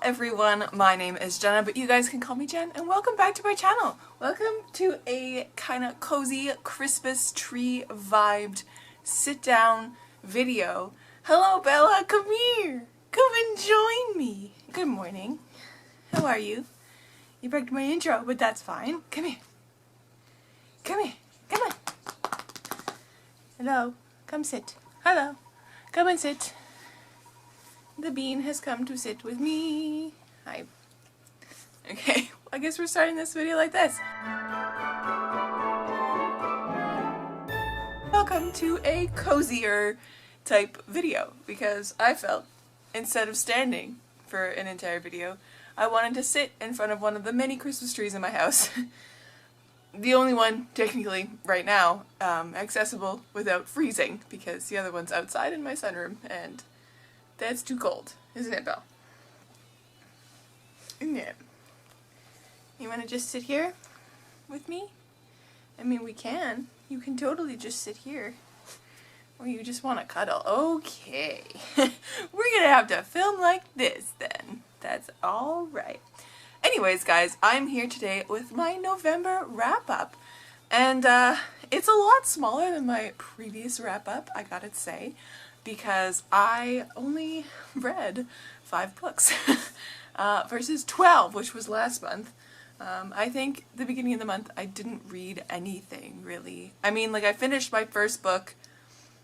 everyone, my name is Jenna, but you guys can call me Jen, and welcome back to my channel. Welcome to a kind of cozy Christmas tree vibed sit down video. Hello Bella, come here. Come and join me. Good morning. How are you? You broke my intro, but that's fine. Come here. Come here. Come on. Hello. Come sit. Hello. Come and sit. The bean has come to sit with me. Hi. Okay, I guess we're starting this video like this. Welcome to a cozier type video because I felt instead of standing for an entire video, I wanted to sit in front of one of the many Christmas trees in my house. The only one, technically, right now, accessible without freezing because the other one's outside in my sunroom and that's too cold, isn't it, Belle? Isn't it? You want to just sit here with me? I mean, we can. You can totally just sit here. Or you just want to cuddle. Okay. We're gonna have to film like this then. That's alright. Anyways, guys, I'm here today with my November wrap-up. And it's a lot smaller than my previous wrap-up, I gotta say, because I only read 5 books versus 12, which was last month. I think the beginning of the month I didn't read anything, really. I mean, like, I finished my first book.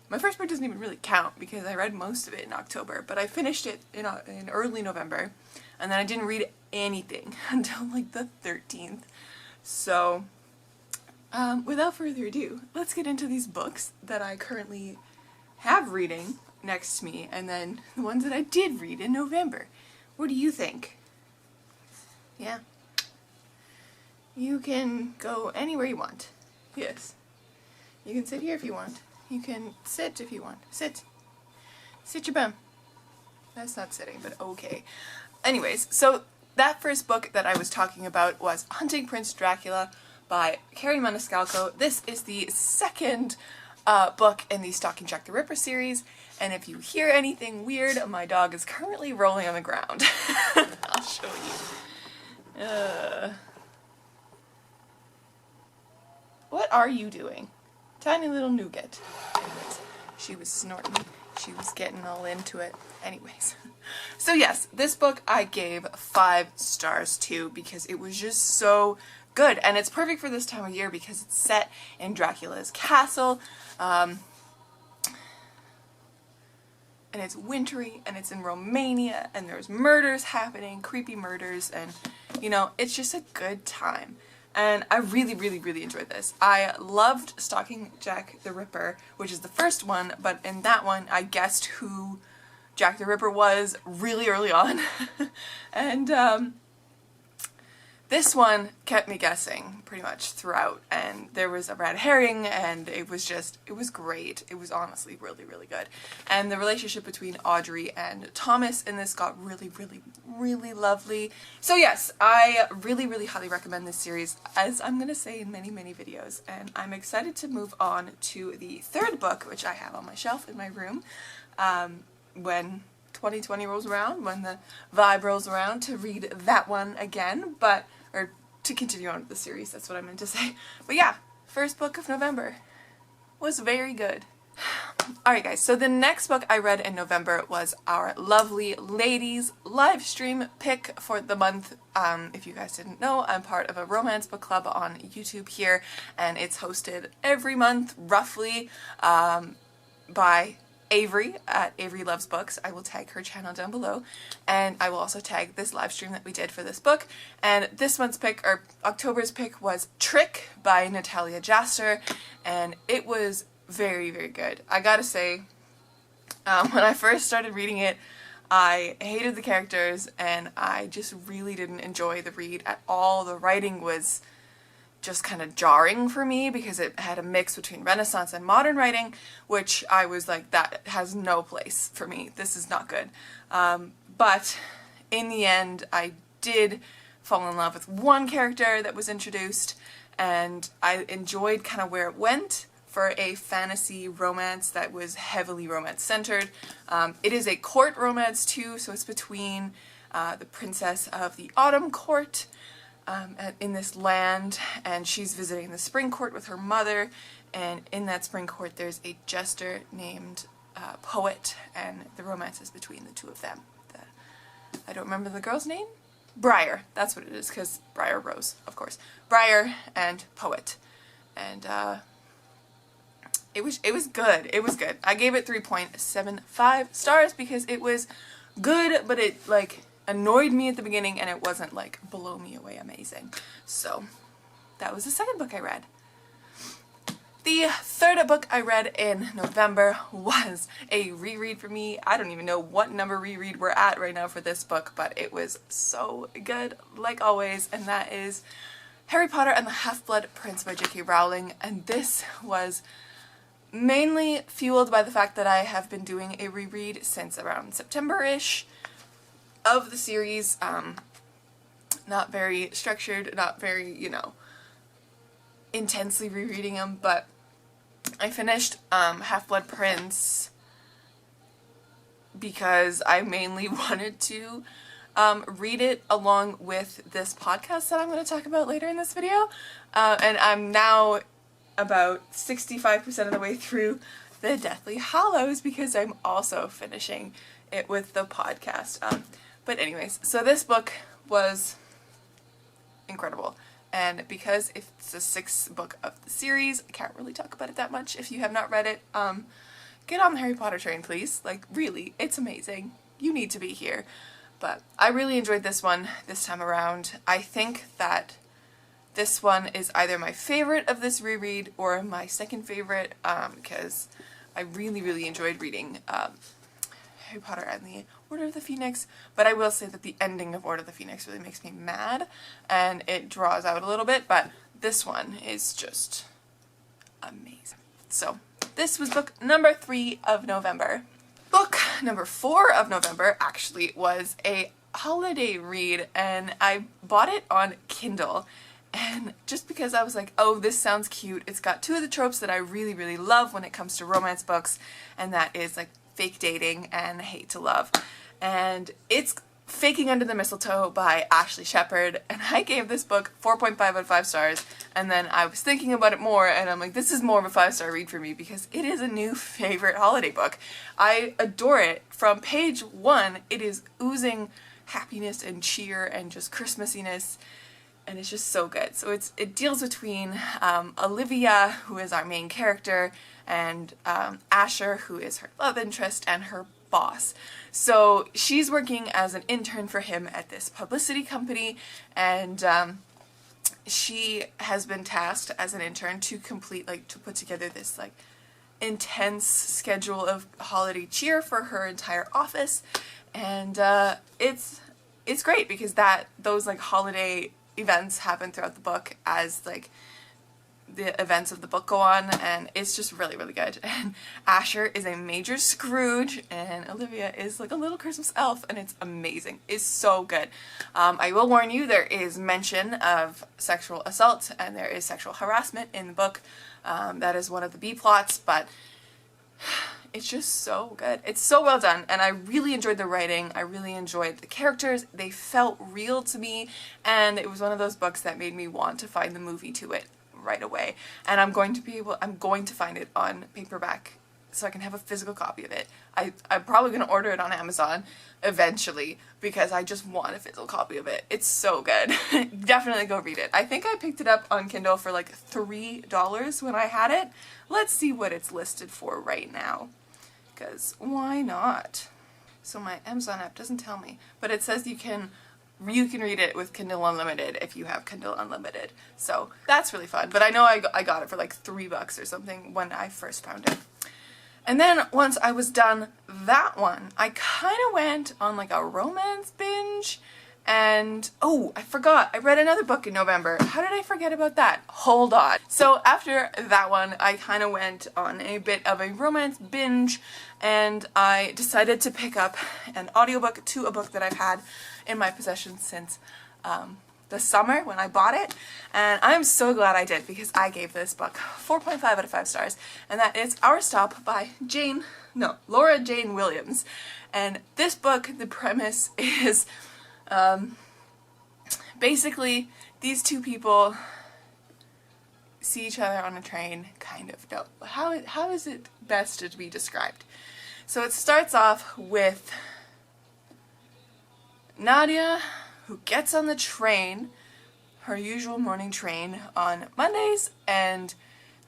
My first book doesn't even really count because I read most of it in October, but I finished it in early November, and then I didn't read anything until like the 13th. So, without further ado, let's get into these books that I currently have reading next to me, and then the ones that I did read in November. What do you think? Yeah. You can go anywhere you want. Yes. You can sit here if you want. You can sit if you want. Sit. Sit your bum. That's not sitting, but okay. Anyways, so that first book that I was talking about was Hunting Prince Dracula by Carrie Maniscalco. This is the second book in the Stalking Jack the Ripper series, and if you hear anything weird, my dog is currently rolling on the ground. I'll show you. What are you doing? Tiny little nougat. Anyways, she was snorting. She was getting all into it. Anyways. So yes, this book I gave 5 stars to because it was just so good. And it's perfect for this time of year because it's set in Dracula's castle. And it's wintry and it's in Romania and there's murders happening, creepy murders, and you know, it's just a good time. And I really, really, really enjoyed this. I loved Stalking Jack the Ripper, which is the first one, but in that one I guessed who Jack the Ripper was really early on. And this one kept me guessing pretty much throughout, and there was a red herring, and it was great. It was honestly really, really good. And the relationship between Audrey and Thomas in this got really, really, really lovely. So yes, I really, really highly recommend this series, as I'm gonna say in many, many videos, and I'm excited to move on to the third book, which I have on my shelf in my room, when 2020 rolls around, when the vibe rolls around, to read that one again, or to continue on with the series, that's what I meant to say. But yeah, first book of November was very good. Alright guys, so the next book I read in November was our lovely ladies live stream pick for the month. If you guys didn't know, I'm part of a romance book club on YouTube here, and it's hosted every month, roughly, by Avery at Avery Loves Books. I will tag her channel down below, and I will also tag this live stream that we did for this book. And this month's pick, or October's pick, was Trick by Natalia Jaster, and it was very, very good. I gotta say, when I first started reading it, I hated the characters and I just really didn't enjoy the read at all. The writing was just kind of jarring for me because it had a mix between Renaissance and modern writing, which I was like, that has no place for me. This is not good. But in the end, I did fall in love with one character that was introduced, and I enjoyed kind of where it went. for a fantasy romance that was heavily romance-centered. It is a court romance too, so it's between the princess of the Autumn Court in this land, and she's visiting the Spring Court with her mother, and in that Spring Court there's a jester named Poet, and the romance is between the two of them. I don't remember the girl's name? Briar, that's what it is, because Briar Rose, of course. Briar and Poet. And it was good. It was good. I gave it 3.75 stars because it was good, but it like annoyed me at the beginning and it wasn't like blow me away amazing. So that was the second book I read. The third book I read in November was a reread for me. I don't even know what number reread we're at right now for this book, but it was so good, like always, and that is Harry Potter and the Half-Blood Prince by J.K. Rowling, and this was mainly fueled by the fact that I have been doing a reread since around September-ish of the series. Not very structured, not very, you know, intensely rereading them, but I finished Half-Blood Prince because I mainly wanted to read it along with this podcast that I'm going to talk about later in this video. And I'm now about 65% of the way through the Deathly Hallows because I'm also finishing it with the podcast. But anyways, so this book was incredible. And because it's the sixth book of the series, I can't really talk about it that much. If you have not read it, get on the Harry Potter train, please. Like, really, it's amazing. You need to be here. But I really enjoyed this one this time around. I think that this one is either my favorite of this reread or my second favorite, because I really, really enjoyed reading Harry Potter and the Order of the Phoenix, but I will say that the ending of Order of the Phoenix really makes me mad, and it draws out a little bit, but this one is just amazing. So, this was book number 3 of November. Book number 4 of November actually was a holiday read, and I bought it on Kindle, and just because I was like, oh, this sounds cute, it's got 2 of the tropes that I really, really love when it comes to romance books, and that is like fake dating and hate to love. And it's Faking Under the Mistletoe by Ashley Shepherd, and I gave this book 4.5 out of 5 stars, and then I was thinking about it more, and I'm like, this is more of a 5-star read for me because it is a new favorite holiday book. I adore it. From page 1, it is oozing happiness and cheer and just Christmassiness, and it's just so good. So it deals between Olivia, who is our main character, and Asher, who is her love interest, and her boss. So she's working as an intern for him at this publicity company, and she has been tasked as an intern to to put together this like intense schedule of holiday cheer for her entire office, and it's great because those like holiday events happen throughout the book as like the events of the book go on, and it's just really, really good. And Asher is a major Scrooge, and Olivia is like a little Christmas elf, and it's amazing. It's so good. I will warn you, there is mention of sexual assault, and there is sexual harassment in the book. That is one of the B plots, but it's just so good. It's so well done, and I really enjoyed the writing. I really enjoyed the characters. They felt real to me, and it was one of those books that made me want to find the movie to it right away. And I'm going to find it on paperback so I can have a physical copy of it. I'm probably going to order it on Amazon eventually because I just want a physical copy of it. It's so good. Definitely go read it. I think I picked it up on Kindle for like $3 when I had it. Let's see what it's listed for right now, because why not? So my Amazon app doesn't tell me, but it says you can read it with Kindle Unlimited if you have Kindle Unlimited. So that's really fun. But I know I got it for like $3 or something when I first found it. And then once I was done that one, I kind of went on like a romance binge, and oh, I forgot, I read another book in November. How did I forget about that? Hold on. So after that one, I kind of went on a bit of a romance binge, and I decided to pick up an audiobook to a book that I've had in my possession since the summer when I bought it, and I'm so glad I did because I gave this book 4.5 out of 5 stars, and that is Our Stop by Laura Jane Williams. And this book, the premise is basically these two people see each other on a train, kind of. No, how is it best to be described? So it starts off with Nadia, who gets on the train, her usual morning train on Mondays, and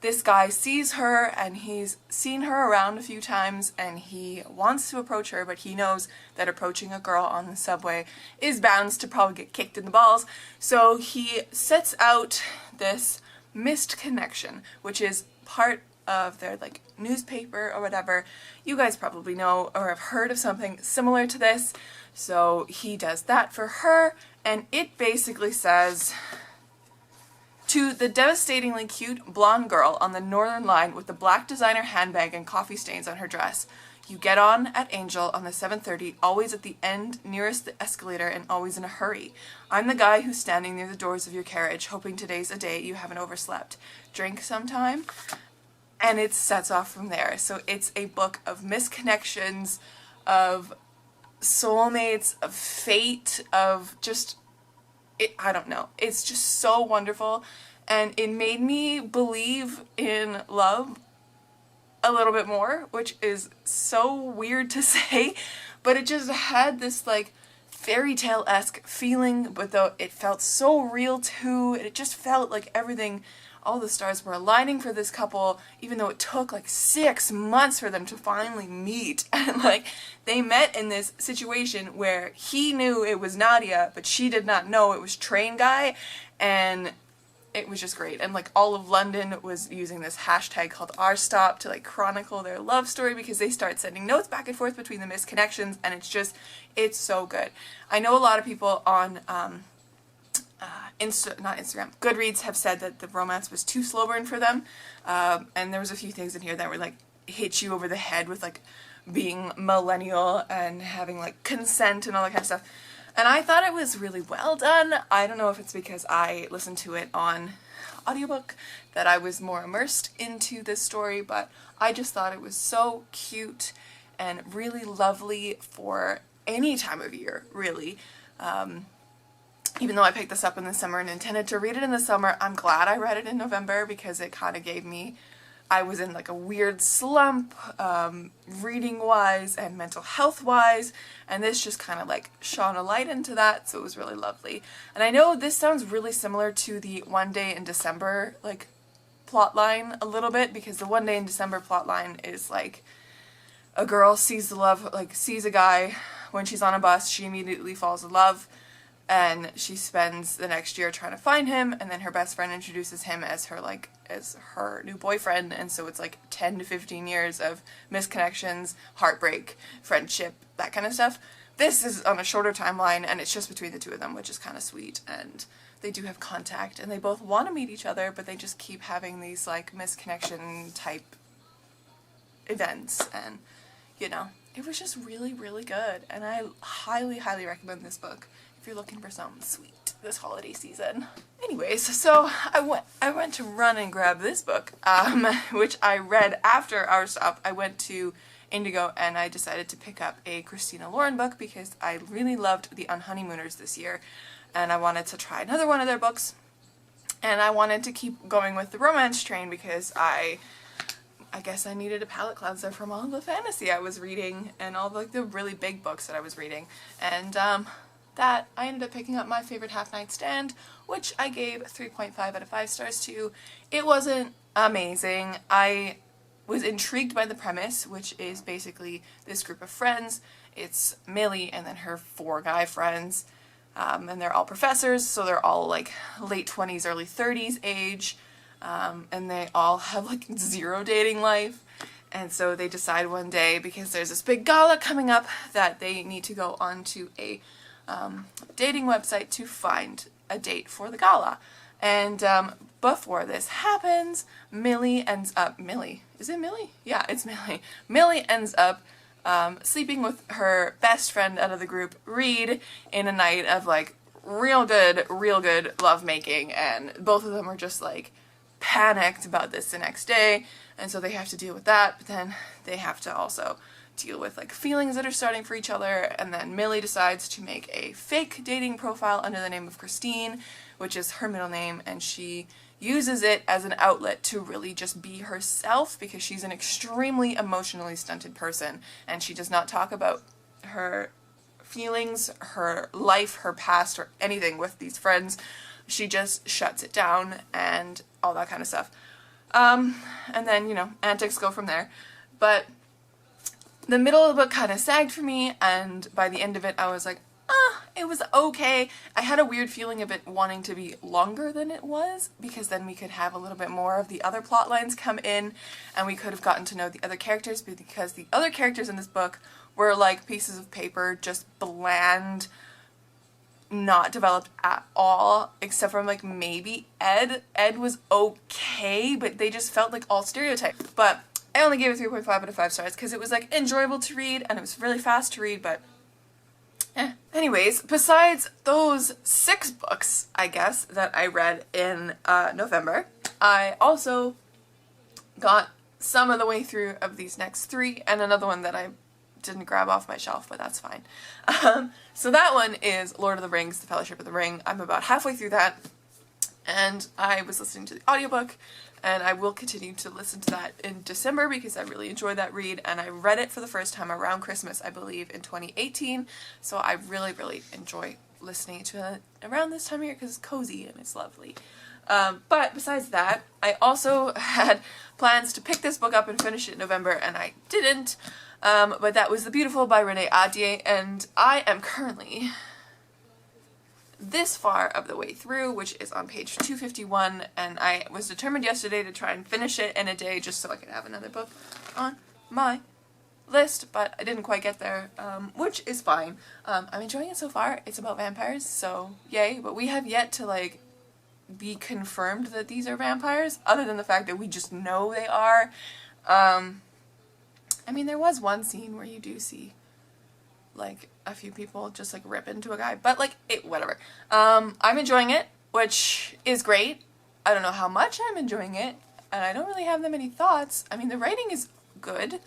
this guy sees her, and he's seen her around a few times, and he wants to approach her, but he knows that approaching a girl on the subway is bound to probably get kicked in the balls, so he sets out this missed connection, which is part of their like newspaper or whatever. You guys probably know or have heard of something similar to this. So he does that for her, and it basically says, to the devastatingly cute blonde girl on the Northern Line with the black designer handbag and coffee stains on her dress. You get on at Angel on the 7:30, always at the end nearest the escalator and always in a hurry. I'm the guy who's standing near the doors of your carriage, hoping today's a day you haven't overslept. Drink sometime? And it sets off from there. So it's a book of misconnections, of soulmates, of fate, of just, I don't know. It's just so wonderful, and it made me believe in love a little bit more, which is so weird to say, but it just had this like fairy tale-esque feeling, but though it felt so real too. It just felt like everything, all the stars were aligning for this couple, even though it took like 6 months for them to finally meet. And like, they met in this situation where he knew it was Nadia, but she did not know it was Train Guy, and it was just great. And like, all of London was using this hashtag called Our Stop to like chronicle their love story, because they start sending notes back and forth between the misconnections, and it's just, it's so good. I know a lot of people on Goodreads have said that the romance was too slow burn for them, and there was a few things in here that were like hit you over the head with like being millennial and having like consent and all that kind of stuff. And I thought it was really well done. I don't know if it's because I listened to it on audiobook that I was more immersed into this story, but I just thought it was so cute and really lovely for any time of year, really. Even though I picked this up in the summer and intended to read it in the summer, I'm glad I read it in November, because it kind of gave me, I was in like a weird slump, reading-wise and mental health-wise, and this just kind of like shone a light into that, so it was really lovely. And I know this sounds really similar to the One Day in December like plotline a little bit, because the One Day in December plotline is like a girl sees a guy when she's on a bus, she immediately falls in love, and she spends the next year trying to find him, and then her best friend introduces him as her new boyfriend, and so it's like 10 to 15 years of misconnections, heartbreak, friendship, that kind of stuff. This is on a shorter timeline, and it's just between the two of them, which is kind of sweet, and they do have contact, and they both want to meet each other, but they just keep having these like misconnection type events, and you know, it was just really, really good, and I highly, highly recommend this book if you're looking for something sweet this holiday season. Anyways, so I went to run and grab this book, which I read after Our Stop. I went to Indigo and I decided to pick up a Christina Lauren book because I really loved The Unhoneymooners this year, and I wanted to try another one of their books, and I wanted to keep going with the romance train because I guess I needed a palate cleanser from all the fantasy I was reading and all like the really big books that I was reading, and that I ended up picking up My Favorite Half Night Stand, which I gave 3.5 out of 5 stars to. It wasn't amazing. I was intrigued by the premise, which is basically this group of friends. It's Millie and then her 4 guy friends, and they're all professors, so they're all like late 20s, early 30s age, and they all have like 0 dating life. And so they decide one day, because there's this big gala coming up, that they need to go onto a dating website to find a date for the gala. And before this happens, Millie ends up, is it Millie? Yeah, it's Millie. Millie ends up sleeping with her best friend out of the group, Reed, in a night of like real good lovemaking, and both of them are just like panicked about this the next day, and so they have to deal with that, but then they have to also deal with like feelings that are starting for each other. And then Millie decides to make a fake dating profile under the name of Christine, which is her middle name, and she uses it as an outlet to really just be herself, because she's an extremely emotionally stunted person, and she does not talk about her feelings, her life, her past, or anything with these friends. She just shuts it down and all that kind of stuff. And then, you know, antics go from there. But the middle of the book kind of sagged for me, and by the end of it I was like, it was okay. I had a weird feeling of it wanting to be longer than it was, because then we could have a little bit more of the other plot lines come in, and we could have gotten to know the other characters, because the other characters in this book were like pieces of paper, just bland, not developed at all, except for like maybe Ed. Ed was okay, but they just felt like all stereotypes. But I only gave it 3.5 out of 5 stars because it was like enjoyable to read, and it was really fast to read, but Anyways, besides those 6 books, I guess, that I read in November, I also got some of the way through of these next 3, and another one that I didn't grab off my shelf, but that's fine. So that one is Lord of the Rings, The Fellowship of the Ring. I'm about halfway through that, and I was listening to the audiobook, and I will continue to listen to that in December because I really enjoyed that read, and I read it for the first time around Christmas, I believe, in 2018, so I really enjoy listening to it around this time of year because it's cozy and it's lovely. But besides that, I also had plans to pick this book up and finish it in November, and I didn't, but that was The Beautiful by Renee Ahdieh, and I am currently this far of the way through, which is on page 251, and I was determined yesterday to try and finish it in a day just so I could have another book on my list, but I didn't quite get there, which is fine. I'm enjoying it so far. It's about vampires, so yay, but we have yet to like be confirmed that these are vampires, other than the fact that we just know they are. I mean, there was one scene where you do see like a few people just like rip into a guy, but like whatever. I'm enjoying it, which is great. I don't know how much I'm enjoying it, and I don't really have that many thoughts. I mean, the writing is good,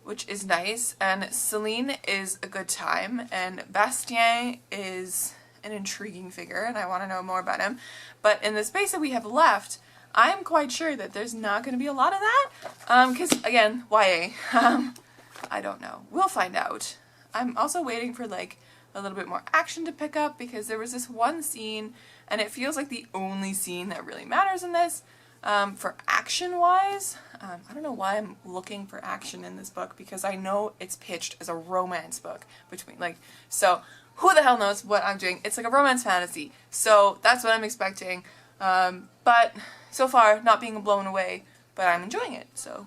which is nice, and Celine is a good time, and Bastien is an intriguing figure, and I want to know more about him. But in the space that we have left, I am quite sure that there's not going to be a lot of that, because again, YA. I don't know. We'll find out. I'm also waiting for like a little bit more action to pick up, because there was this one scene, and it feels like the only scene that really matters in this, for action-wise. I don't know why I'm looking for action in this book, because I know it's pitched as a romance book between, like, so who the hell knows what I'm doing. It's like a romance fantasy, so that's what I'm expecting, but so far not being blown away, but I'm enjoying it, so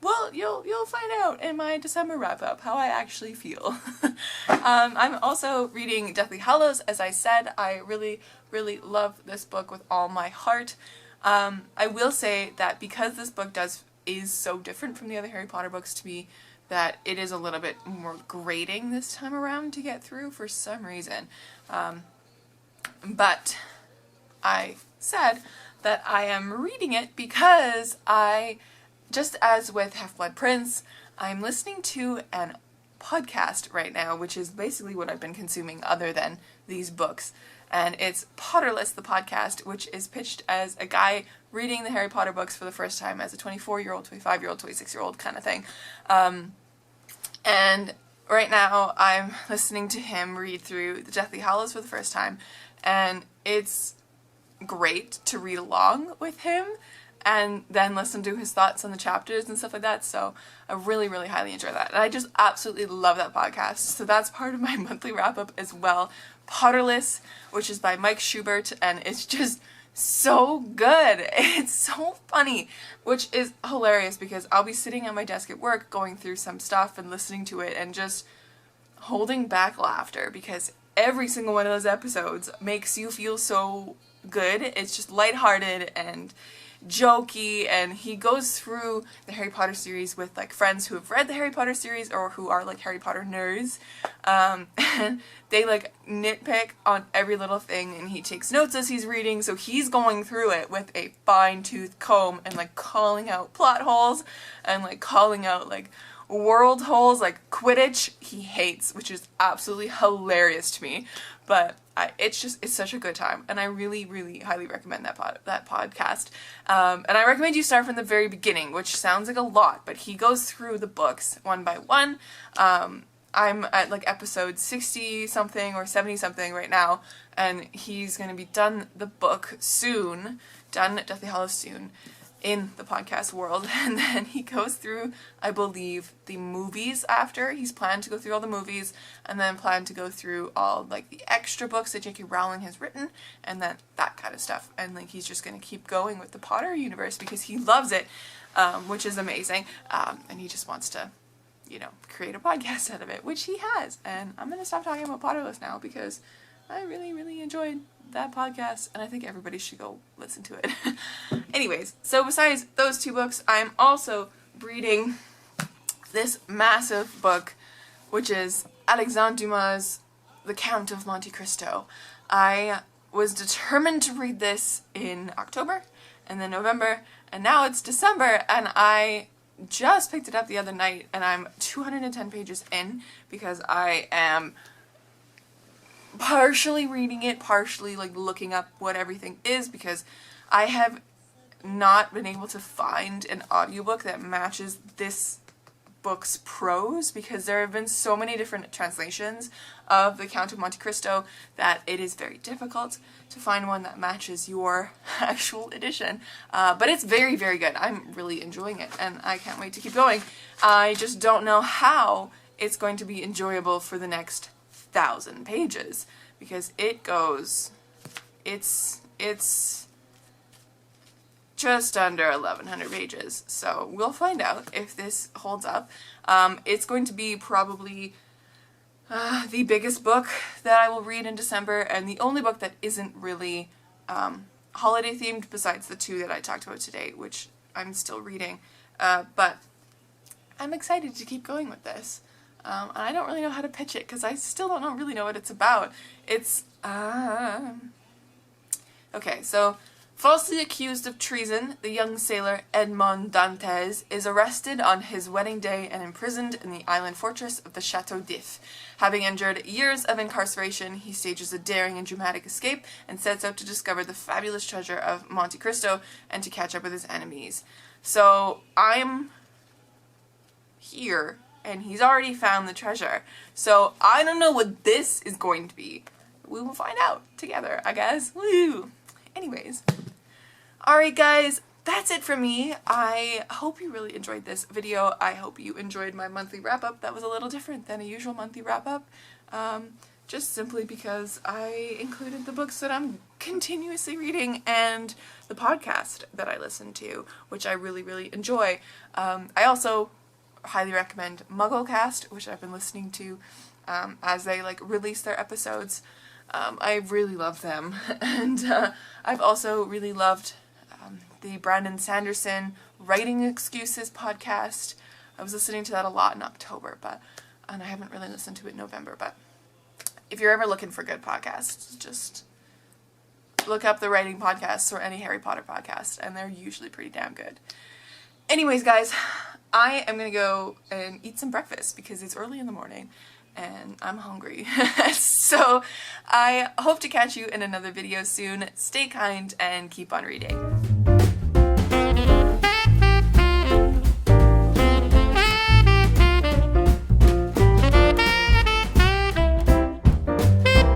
well, you'll find out in my December wrap-up how I actually feel. I'm also reading Deathly Hallows. As I said, I really love this book with all my heart. I will say that because this book is so different from the other Harry Potter books to me, that it is a little bit more grating this time around to get through for some reason. But I said that I am reading it because just as with Half-Blood Prince, I'm listening to an podcast right now, which is basically what I've been consuming other than these books. And it's Potterless, the podcast, which is pitched as a guy reading the Harry Potter books for the first time as a 24-year-old, 25-year-old, 26-year-old kind of thing. And right now I'm listening to him read through the Deathly Hallows for the first time, and it's great to read along with him and then listen to his thoughts on the chapters and stuff like that, so I really highly enjoy that. And I just absolutely love that podcast, so that's part of my monthly wrap-up as well. Potterless, which is by Mike Schubert, and it's just so good. It's so funny, which is hilarious because I'll be sitting at my desk at work going through some stuff and listening to it and just holding back laughter because every single one of those episodes makes you feel so good. It's just lighthearted and jokey, and he goes through the Harry Potter series with like friends who have read the Harry Potter series or who are like Harry Potter nerds, and they like nitpick on every little thing, and he takes notes as he's reading, so he's going through it with a fine-tooth comb and like calling out plot holes and like calling out like world holes, like Quidditch he hates, which is absolutely hilarious to me, but it's such a good time, and I really, really highly recommend that podcast. And I recommend you start from the very beginning, which sounds like a lot, but he goes through the books one by one. I'm at like episode 60 something or 70 something right now, and he's going to be done the book soon, done Deathly Hallows soon in the podcast world, and then he goes through, I believe, the movies after. He's planned to go through all the movies, and then planned to go through all like the extra books that J.K. Rowling has written, and then that kind of stuff. And like he's just going to keep going with the Potter universe because he loves it, which is amazing, and he just wants to, you know, create a podcast out of it, which he has. And I'm going to stop talking about Potterless now because I really, really enjoyed that podcast, and I think everybody should go listen to it. Anyways, so besides those two books, I'm also reading this massive book, which is Alexandre Dumas' The Count of Monte Cristo. I was determined to read this in October, and then November, and now it's December, and I just picked it up the other night, and I'm 210 pages in because I am partially reading it, partially like looking up what everything is, because I have not been able to find an audiobook that matches this book's prose, because there have been so many different translations of The Count of Monte Cristo that it is very difficult to find one that matches your actual edition. But it's very, very good. I'm really enjoying it, and I can't wait to keep going. I just don't know how it's going to be enjoyable for the next 1,000 pages, because it's just under 1,100 pages, so we'll find out if this holds up. It's going to be probably the biggest book that I will read in December, and the only book that isn't really holiday themed besides the two that I talked about today, which I'm still reading, but I'm excited to keep going with this. And I don't really know how to pitch it because I still don't really know what it's about. It's, okay, so falsely accused of treason, the young sailor Edmond Dantès is arrested on his wedding day and imprisoned in the island fortress of the Château d'If. Having endured years of incarceration, he stages a daring and dramatic escape and sets out to discover the fabulous treasure of Monte Cristo and to catch up with his enemies. So I'm here, and he's already found the treasure. So I don't know what this is going to be. We will find out together, I guess. Woo! Anyways. Alright guys, that's it from me. I hope you really enjoyed this video. I hope you enjoyed my monthly wrap-up. That was a little different than a usual monthly wrap-up. Just simply because I included the books that I'm continuously reading and the podcast that I listen to, which I really, really enjoy. I also highly recommend Mugglecast, which I've been listening to as they like release their episodes. I really love them, and I've also really loved the Brandon Sanderson Writing Excuses podcast. I was listening to that a lot in October, and I haven't really listened to it in November, but if you're ever looking for good podcasts, just look up the Writing Podcasts or any Harry Potter podcast, and they're usually pretty damn good. Anyways, guys, I am gonna go and eat some breakfast because it's early in the morning and I'm hungry. So I hope to catch you in another video soon. Stay kind and keep on reading.